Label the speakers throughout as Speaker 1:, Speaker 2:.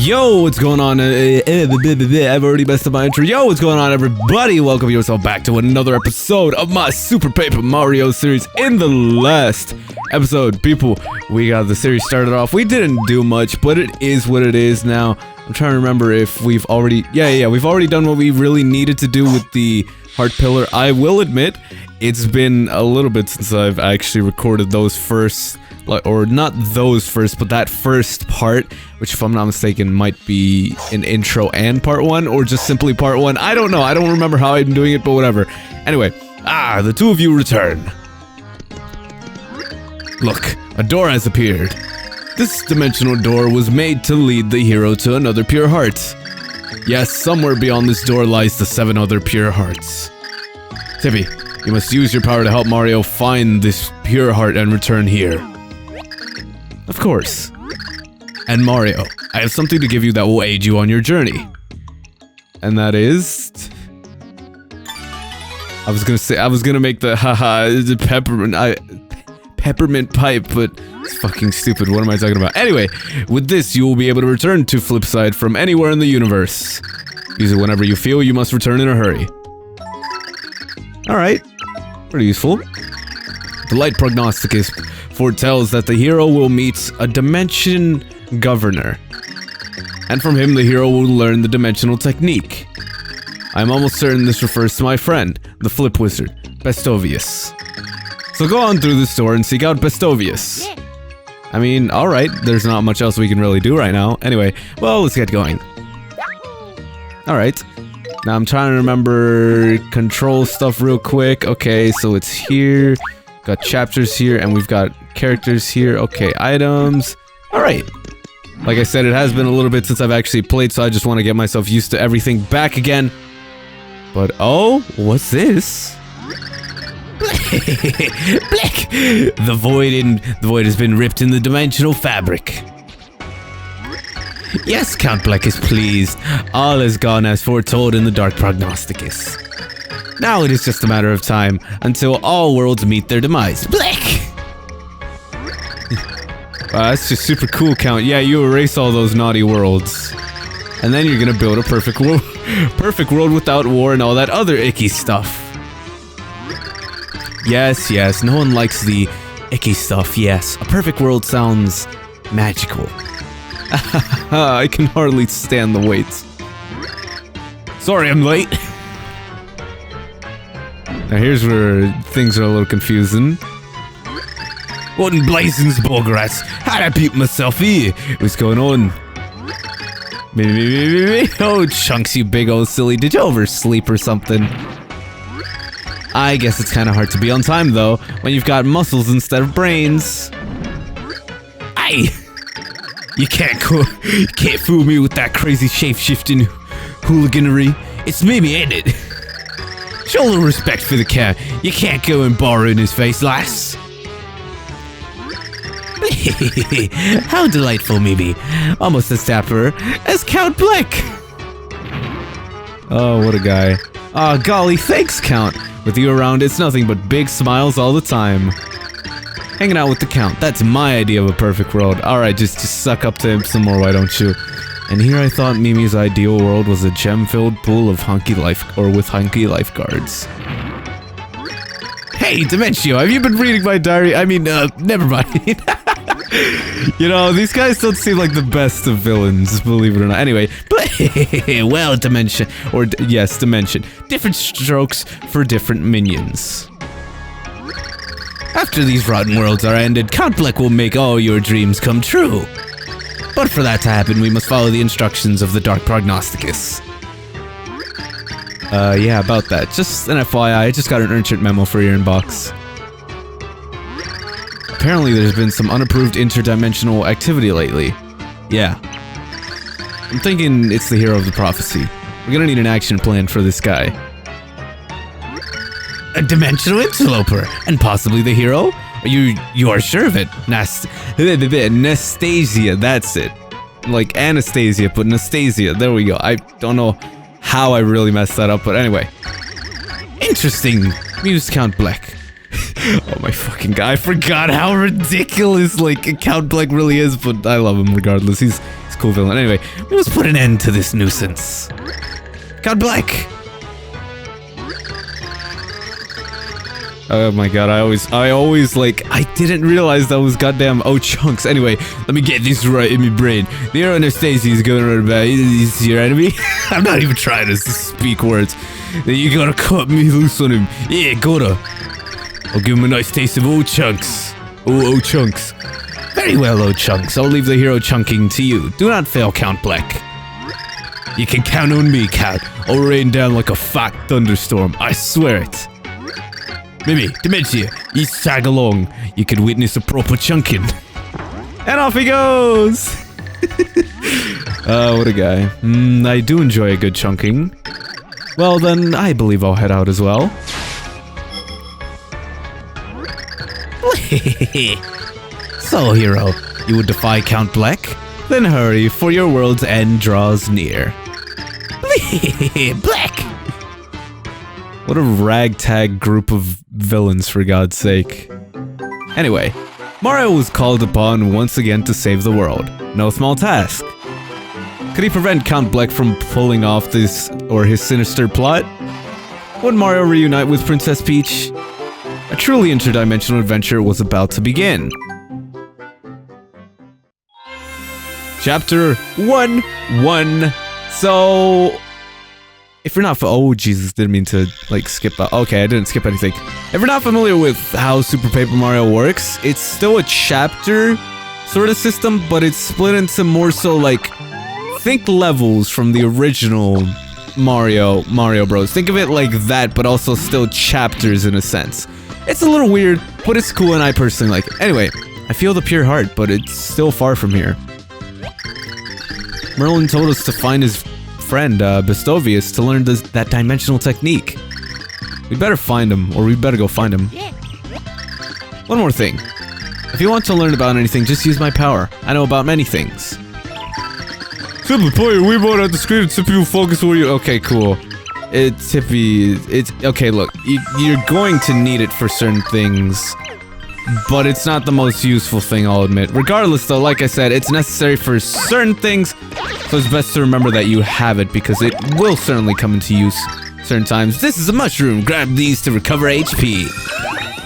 Speaker 1: Yo, what's going on? I've already messed up my intro. Yo, what's going on, everybody? Welcome yourself back to another episode of my Super Paper Mario series. In the last episode, people, we got the series started off. We didn't do much, but it is what it is now. I'm trying to remember if we've already... Yeah, we've already done what we really needed to do with the heart pillar. I will admit, it's been a little bit since I've actually recorded those first... or not those first, but that first part, which if I'm not mistaken might be an intro and part one, or just simply part one. I don't know, I don't remember how I'm doing it, but whatever. Anyway, the two of you return. Look, a door has appeared. This dimensional door was made to lead the hero to another pure heart. Yes, somewhere beyond this door lies the 7 other pure hearts. Tippy, you must use your power to help Mario find this pure heart and return here. Of course. And Mario, I have something to give you that will aid you on your journey. And that is... I was gonna make the peppermint pipe, but it's fucking stupid. What am I talking about? Anyway, with this, you will be able to return to Flipside from anywhere in the universe. Use it whenever you feel you must return in a hurry. Alright. Pretty useful. The Light Prognosticus foretells that the hero will meet a Dimension Governor, and from him the hero will learn the dimensional technique. I'm almost certain this refers to my friend, the Flip Wizard, Bestovius. So go on through this door and seek out Bestovius. I mean, alright, there's not much else we can really do right now. Anyway, well, let's get going. Alright. Now I'm trying to remember control stuff real quick. Okay, so it's here. Got chapters here, and we've got characters here. Okay, items. Alright. Like I said, it has been a little bit since I've actually played, so I just want to get myself used to everything back again. But, oh, what's this? Blick! The void has been ripped in the dimensional fabric. Yes, Count Bleck is pleased. All has gone as foretold in the Dark Prognosticus. Now it is just a matter of time until all worlds meet their demise. Blick! Wow, that's just super cool, Count. Yeah, you erase all those naughty worlds. And then you're gonna build a perfect world without war and all that other icky stuff. Yes, no one likes the icky stuff, yes. A perfect world sounds magical. I can hardly stand the wait. Sorry I'm late. Now here's where things are a little confusing. What in blazing's bograts? How'd I peep myself here? What's going on? Oh, Chunks, you big old silly. Did you oversleep or something? I guess it's kind of hard to be on time, though, when you've got muscles instead of brains. Aye! You can't fool me with that crazy shape-shifting hooliganery. It's Mimi, ain't it? Show a little respect for the cat. You can't go and borrow in his face, lass. How delightful, Mimi. Almost as dapper as Count Bleck. Oh, what a guy. Aw, golly, thanks, Count. With you around, it's nothing but big smiles all the time. Hanging out with the Count, that's my idea of a perfect world. Alright, just suck up to him some more, why don't you? And here I thought Mimi's ideal world was a gem-filled pool of hunky lifeguards. Hey, Dimentio, have you been reading my diary? I mean, never mind. You know, these guys don't seem like the best of villains, believe it or not. Anyway, well, Dimension. Yes, Dimension. Different strokes for different minions. After these rotten worlds are ended, Count Bleck will make all your dreams come true. But for that to happen, we must follow the instructions of the Dark Prognosticus. Yeah, about that. Just an FYI, I just got an urgent memo for your inbox. Apparently there's been some unapproved interdimensional activity lately. Yeah. I'm thinking it's the hero of the prophecy. We're gonna need an action plan for this guy. A dimensional interloper, and possibly the hero? You are sure of it? Nastasia, that's it. Like Anastasia, but Nastasia, there we go. I don't know how I really messed that up, but anyway. Interesting, mused Count Bleck. Oh my fucking god, I forgot how ridiculous, like, Count Bleck really is, but I love him regardless. He's cool villain. Anyway, we must put an end to this nuisance. Count Black! Oh my god, I always like, I didn't realize that was goddamn Chunks. Anyway, let me get this right in my brain. The hero Anastasia is going around about, he's your enemy? I'm not even trying to speak words. Then you gotta cut me loose on him. Yeah, gotta. I'll give him a nice taste of Chunks. Chunks. Very well, Chunks. I'll leave the hero chunking to you. Do not fail, Count Black. You can count on me, Count. I'll rain down like a fat thunderstorm. I swear it. Maybe, Dementia, you tag along. You can witness a proper chunking. And off he goes! What a guy. I do enjoy a good chunking. Well then, I believe I'll head out as well. So, hero, you would defy Count Black? Then hurry, for your world's end draws near. Black! What a ragtag group of villains, for God's sake. Anyway, Mario was called upon once again to save the world. No small task. Could he prevent Count Black from pulling off this or his sinister plot? Would Mario reunite with Princess Peach? A truly interdimensional adventure was about to begin. Chapter 1-1. So, if you're not, oh Jesus, didn't mean to like skip that. Okay, I didn't skip anything. If you're not familiar with how Super Paper Mario works, it's still a chapter sort of system, but it's split into more so like, think levels from the original Mario Bros. Think of it like that, but also still chapters in a sense. It's a little weird, but it's cool and I personally like it. Anyway, I feel the pure heart, but it's still far from here. Merlin told us to find his friend, Bestovius, to learn that dimensional technique. We better find him, or we better go find him. One more thing. If you want to learn about anything, just use my power. I know about many things. Simply put your Wiimote at the screen and Tippy will focus where you... Okay, cool. Okay, look. You're going to need it for certain things, but it's not the most useful thing, I'll admit. Regardless, though, like I said, it's necessary for certain things, so it's best to remember that you have it, because it will certainly come into use certain times. This is a mushroom. Grab these to recover HP.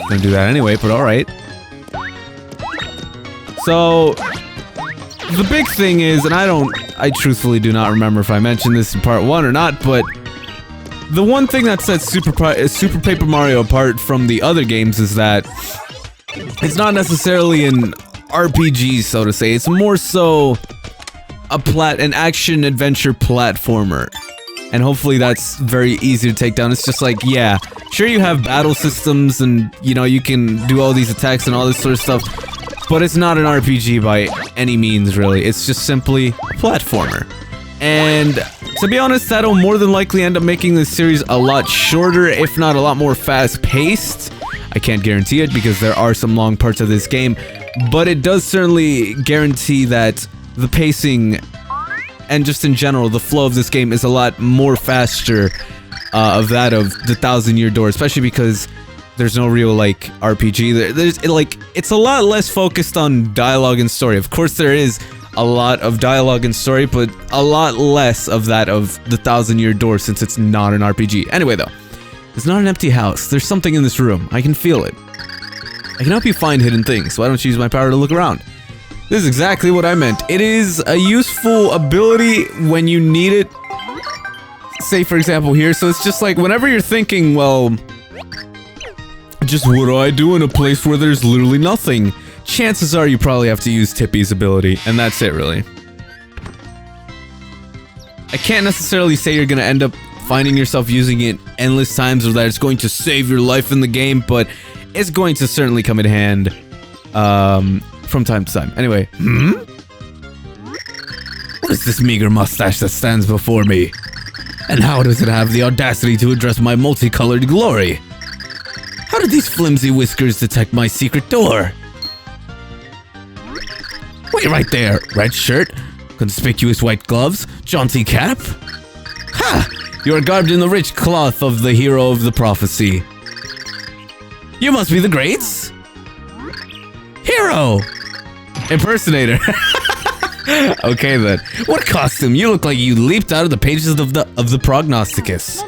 Speaker 1: Gonna do that anyway, but alright. So, the big thing is, and I truthfully do not remember if I mentioned this in part 1 or not, but the one thing that sets Super Paper Mario apart from the other games is that it's not necessarily an RPG, so to say. It's more so an action-adventure platformer. And hopefully that's very easy to take down. It's just like, yeah, sure you have battle systems and, you know, you can do all these attacks and all this sort of stuff, but it's not an RPG by any means, really. It's just simply a platformer. And to be honest, that'll more than likely end up making this series a lot shorter, if not a lot more fast-paced. I can't guarantee it because there are some long parts of this game, but it does certainly guarantee that the pacing and just in general, the flow of this game is a lot more faster of that of the Thousand Year Door, especially because there's no real, like, RPG. It's a lot less focused on dialogue and story. Of course, there is a lot of dialogue and story, but a lot less of that of the Thousand Year Door since it's not an RPG. Anyway, though, it's not an empty house. There's something in this room. I can feel it. I can help you find hidden things. Why don't you use my power to look around? This is exactly what I meant. It is a useful ability when you need it. Say, for example, here. So it's just like whenever you're thinking, well, just what do I do in a place where there's literally nothing? Chances are you probably have to use Tippy's ability, and that's it, really. I can't necessarily say you're gonna end up finding yourself using it endless times or that it's going to save your life in the game, but it's going to certainly come in hand, from time to time. Anyway, What is this meager mustache that stands before me? And how does it have the audacity to address my multicolored glory? How did these flimsy whiskers detect my secret door? Wait right there, red shirt, conspicuous white gloves, jaunty cap. Ha! You are garbed in the rich cloth of the hero of the prophecy. You must be the greats? Hero! Impersonator. Okay then. What costume? You look like you leaped out of the pages of the Prognosticus.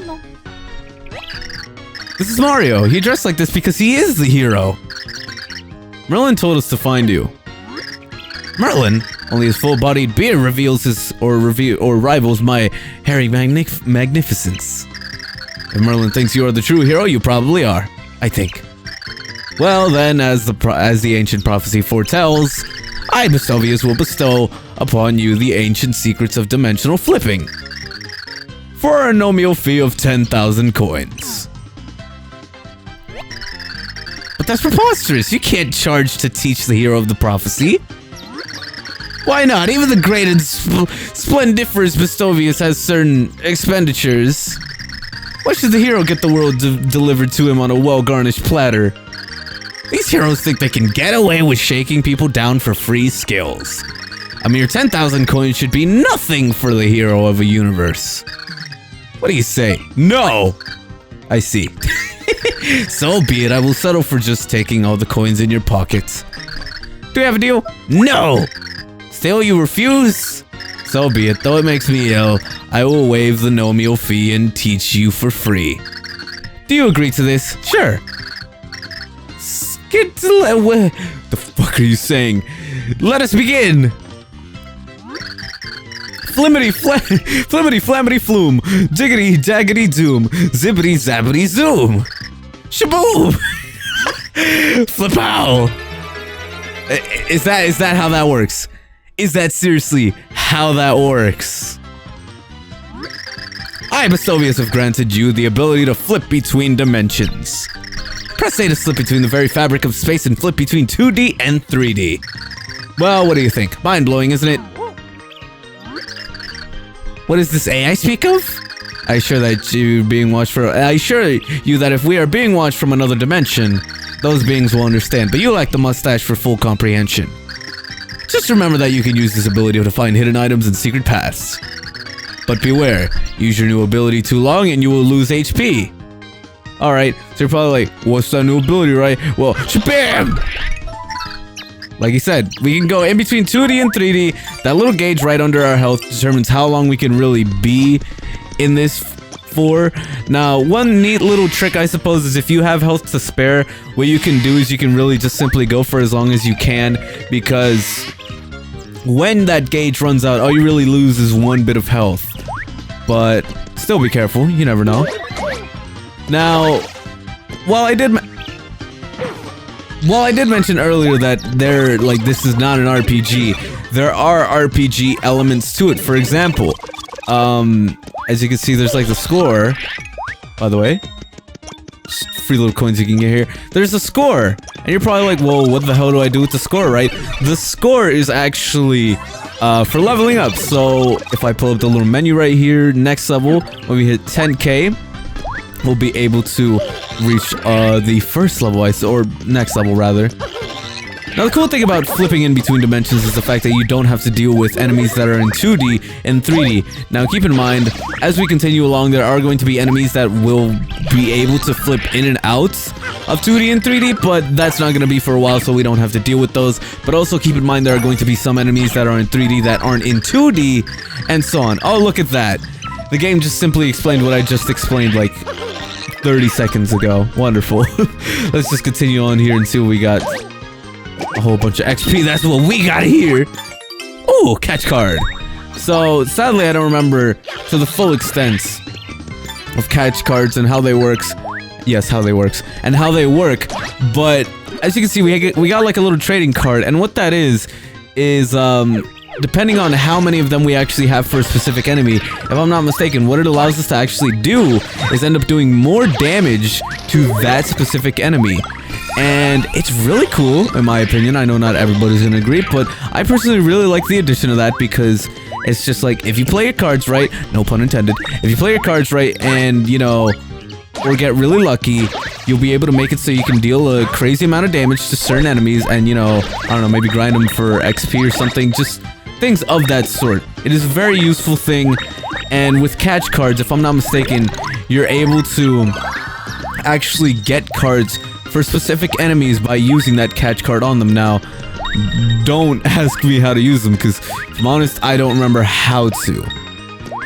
Speaker 1: This is Mario. He dressed like this because he is the hero. Merlin told us to find you. Merlin? Only his full-bodied beard reveals his or rivals my hairy magnificence. If Merlin thinks you are the true hero, you probably are. I think. Well then, as the ancient prophecy foretells, I, Bestovius, will bestow upon you the ancient secrets of dimensional flipping for a nominal fee of 10,000 coins. But that's preposterous. You can't charge to teach the hero of the prophecy. Why not? Even the great and splendiferous Bestovius has certain expenditures. Why should the hero get the world delivered to him on a well-garnished platter? These heroes think they can get away with shaking people down for free skills. A mere 10,000 coins should be nothing for the hero of a universe. What do you say? No! I see. So be it, I will settle for just taking all the coins in your pockets. Do we have a deal? No! Still, you refuse? So be it, though it makes me ill, I will waive the nominal fee and teach you for free. Do you agree to this? Sure. The fuck are you saying? Let us begin! Flimmity flammity flume, diggity daggity doom, zippity zappity zoom. Shaboom! Flipow! Is that how that works? Is that seriously how that works? I, Bestovius, have granted you the ability to flip between dimensions. Press A to slip between the very fabric of space and flip between 2D and 3D. Well, what do you think? Mind-blowing, isn't it? What is this A I speak of? I assure that you being watched for. I assure you that if we are being watched from another dimension, those beings will understand. But you lack the mustache for full comprehension. Just remember that you can use this ability to find hidden items and secret paths. But beware, use your new ability too long and you will lose HP. Alright, so you're probably like, what's that new ability, right? Well, shabam! Like you said, we can go in between 2D and 3D. That little gauge right under our health determines how long we can really be in this for. Now, one neat little trick, I suppose, is if you have health to spare, what you can do is you can really just simply go for as long as you can, because when that gauge runs out, all you really lose is one bit of health. But still be careful, you never know. Now, while I did mention earlier that this is not an RPG, there are RPG elements to it. For example, as you can see, there's like the score, by the way. Just free little coins you can get here. There's a score, and you're probably like, well, what the hell do I do with the score, right? The score is actually for leveling up. So if I pull up the little menu right here, next level, when we hit 10k, we'll be able to reach the first level, or next level rather. Now the cool thing about flipping in between dimensions is the fact that you don't have to deal with enemies that are in 2D and 3D. Now keep in mind, as we continue along, there are going to be enemies that will be able to flip in and out of 2D and 3D, but that's not going to be for a while, so we don't have to deal with those. But also keep in mind there are going to be some enemies that are in 3D that aren't in 2D, and so on. Oh, look at that. The game just simply explained what I just explained like 30 seconds ago. Wonderful. Let's just continue on here and see what we got. A whole bunch of XP, that's what we got here! Ooh, catch card! So, sadly I don't remember to the full extent of catch cards and how they works. Yes, how they works. And how they work, but as you can see, we got like a little trading card, and what that is depending on how many of them we actually have for a specific enemy, if I'm not mistaken, what it allows us to actually do is end up doing more damage to that specific enemy. And it's really cool, in my opinion. I know not everybody's gonna agree, but I personally really like the addition of that, because it's just like, if you play your cards right, no pun intended, if you play your cards right and, you know, or get really lucky, you'll be able to make it so you can deal a crazy amount of damage to certain enemies and, you know, I don't know, maybe grind them for XP or something, just things of that sort. It is a very useful thing, and with catch cards, if I'm not mistaken, you're able to actually get cards for specific enemies by using that catch card on them. Now, don't ask me how to use them, because if I'm honest, I don't remember how to.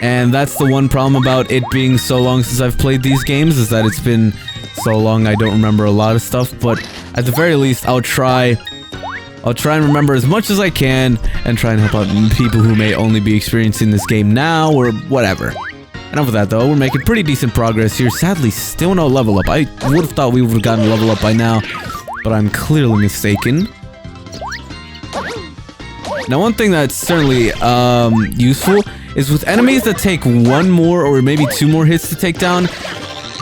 Speaker 1: And that's the one problem about it being so long since I've played these games, is that it's been so long I don't remember a lot of stuff, but at the very least, I'll try and remember as much as I can, and try and help out people who may only be experiencing this game now, or whatever. Enough of that though, we're making pretty decent progress here. Sadly, still no level up. I would have thought we would have gotten a level up by now, but I'm clearly mistaken. Now, one thing that's certainly useful is with enemies that take one more or maybe two more hits to take down,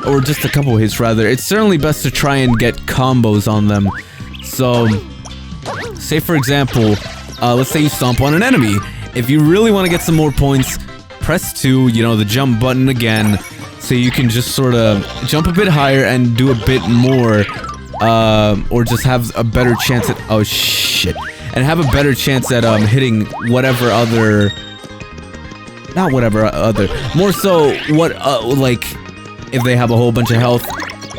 Speaker 1: or just a couple hits rather, it's certainly best to try and get combos on them. So, say for example, let's say you stomp on an enemy. If you really want to get some more points, press 2, you know, the jump button again, so you can just sort of jump a bit higher and do a bit more, or just have a better chance at, oh shit, and have a better chance at hitting whatever other, not whatever other, more so what, like, if they have a whole bunch of health,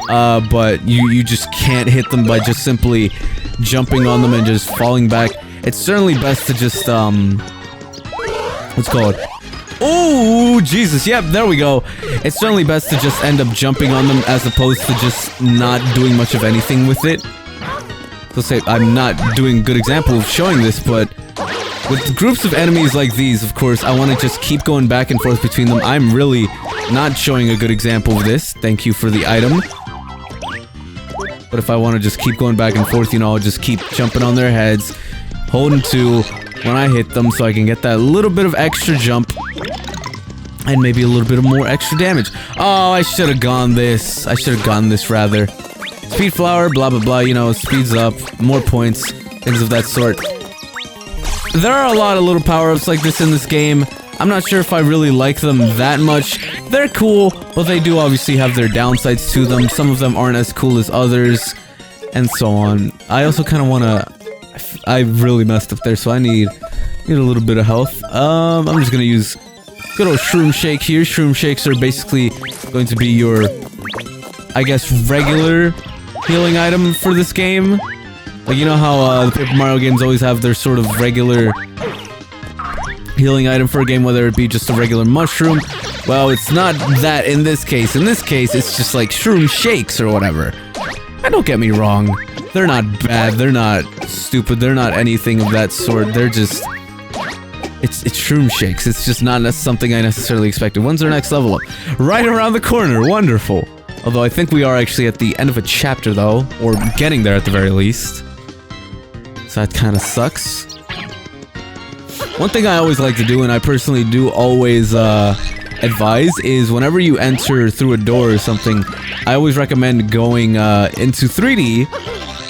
Speaker 1: but you just can't hit them by just simply jumping on them and just falling back. It's certainly best to just, let's call it, oh, Jesus, yep, there we go. It's certainly best to just end up jumping on them as opposed to just not doing much of anything with it. So say, I'm not doing a good example of showing this, but with groups of enemies like these, of course, I want to just keep going back and forth between them. I'm really not showing a good example of this. Thank you for the item. But if I want to just keep going back and forth, you know, I'll just keep jumping on their heads, holding 2 when I hit them so I can get that little bit of extra jump. And maybe a little bit of more extra damage. Oh, I should have gone this. I should have gone this, rather. Speed flower, blah, blah, blah, you know, speeds up, more points, things of that sort. There are a lot of little power-ups like this in this game. I'm not sure if I really like them that much. They're cool, but they do obviously have their downsides to them. Some of them aren't as cool as others, and so on. I also kind of want to... I really messed up there, so I need a little bit of health. I'm just going to use good old Shroom Shake here. Shroom Shakes are basically going to be your, I guess, regular healing item for this game. Like, you know how the Paper Mario games always have their sort of regular healing item for a game, whether it be just a regular mushroom? Well, it's not that in this case. In this case, it's just like Shroom Shakes or whatever. And don't get me wrong, they're not bad, they're not stupid, they're not anything of that sort. They're just... It's Shroom Shakes. It's just not something I necessarily expected. When's our next level up? Right around the corner. Wonderful. Although I think we are actually at the end of a chapter, though. Or getting there at the very least. So that kind of sucks. One thing I always like to do, and I personally do always advise, is whenever you enter through a door or something, I always recommend going into 3D.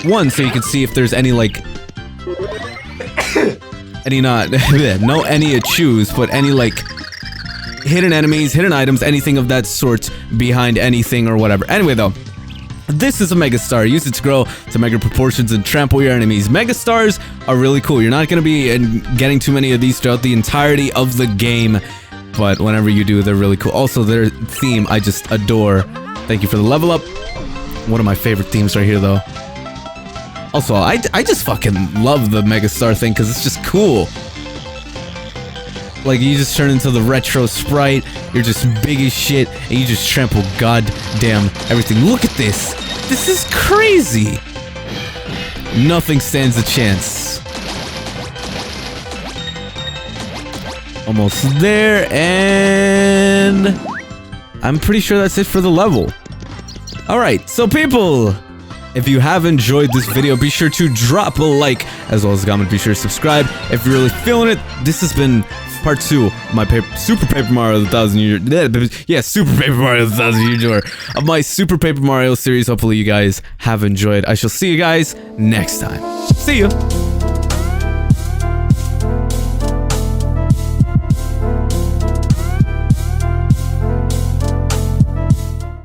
Speaker 1: One, so you can see if there's any, like... any not, no any to choose, but any like hidden enemies, hidden items, anything of that sort behind anything or whatever. Anyway though, this is a Megastar. Use it to grow to mega proportions and trample your enemies. Megastars are really cool. You're not going to be getting too many of these throughout the entirety of the game, but whenever you do, they're really cool. Also, their theme, I just adore. Thank you for the level up. One of my favorite themes right here though. Also, I just fucking love the Megastar thing because it's just cool. Like, you just turn into the retro sprite, you're just big as shit, and you just trample goddamn everything. Look at this! This is crazy! Nothing stands a chance. Almost there, and... I'm pretty sure that's it for the level. Alright, so people... If you have enjoyed this video, be sure to drop a like, as well as a comment. Be sure to subscribe if you're really feeling it. This has been part 2 of my Super Paper Mario the 1000 Year... Yeah, Super Paper Mario the 1000 Year Tour of my Super Paper Mario series. Hopefully you guys have enjoyed. I shall see you guys next time. See ya!